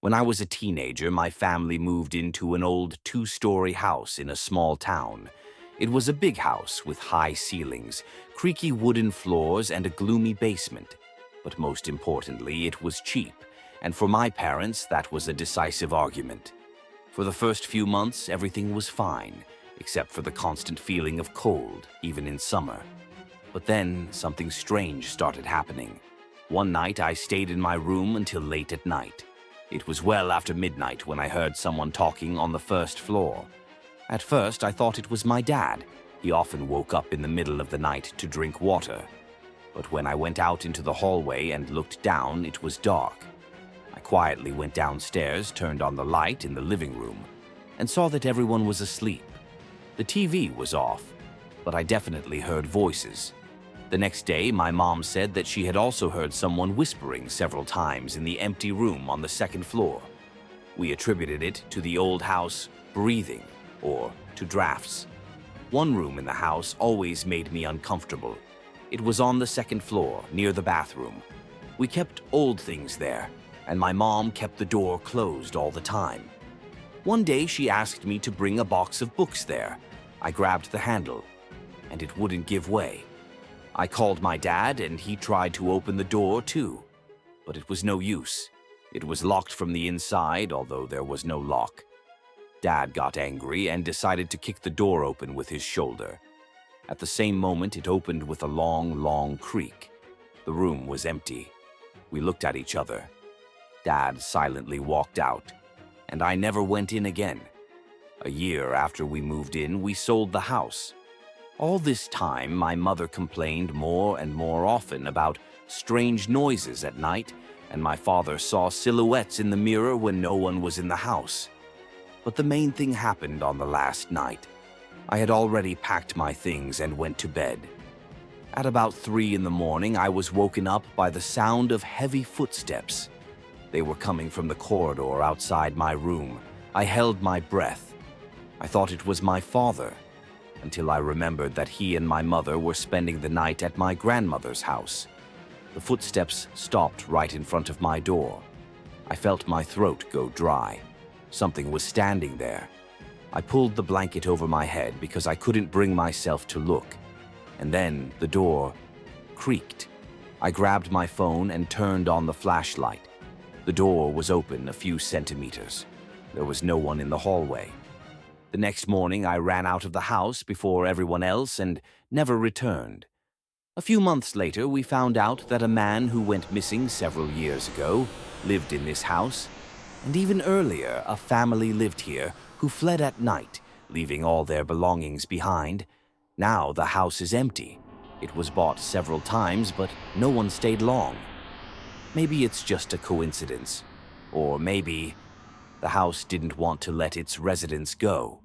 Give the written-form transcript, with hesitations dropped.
When I was a teenager, my family moved into an old two-story house in a small town. It was a big house with high ceilings, creaky wooden floors, and a gloomy basement. But most importantly, it was cheap, and for my parents, that was a decisive argument. For the first few months, everything was fine, except for the constant feeling of cold, even in summer. But then, something strange started happening. One night, I stayed in my room until late at night. It was well after midnight when I heard someone talking on the first floor. At first, I thought it was my dad. He often woke up in the middle of the night to drink water. But when I went out into the hallway and looked down, it was dark. I quietly went downstairs, turned on the light in the living room, and saw that everyone was asleep. The TV was off, but I definitely heard voices. The next day, my mom said that she had also heard someone whispering several times in the empty room on the second floor. We attributed it to the old house breathing, or to drafts. One room in the house always made me uncomfortable. It was on the second floor, near the bathroom. We kept old things there, and my mom kept the door closed all the time. One day, she asked me to bring a box of books there. I grabbed the handle, and it wouldn't give way. I called my dad, and he tried to open the door too, but it was no use. It was locked from the inside, although there was no lock. Dad got angry and decided to kick the door open with his shoulder. At the same moment, it opened with a long creak. The room was empty. We looked at each other. Dad silently walked out, and I never went in again. A year after we moved in, we sold the house. All this time, my mother complained more and more often about strange noises at night, and my father saw silhouettes in the mirror when no one was in the house. But the main thing happened on the last night. I had already packed my things and went to bed. At about 3 in the morning, I was woken up by the sound of heavy footsteps. They were coming from the corridor outside my room. I held my breath. I thought it was my father, until I remembered that he and my mother were spending the night at my grandmother's house. The footsteps stopped right in front of my door. I felt my throat go dry. Something was standing there. I pulled the blanket over my head because I couldn't bring myself to look. And then the door creaked. I grabbed my phone and turned on the flashlight. The door was open a few centimeters. There was no one in the hallway. The next morning, I ran out of the house before everyone else and never returned. A few months later, we found out that a man who went missing several years ago lived in this house. And even earlier, a family lived here who fled at night, leaving all their belongings behind. Now the house is empty. It was bought several times, but no one stayed long. Maybe it's just a coincidence. Or maybe the house didn't want to let its residents go.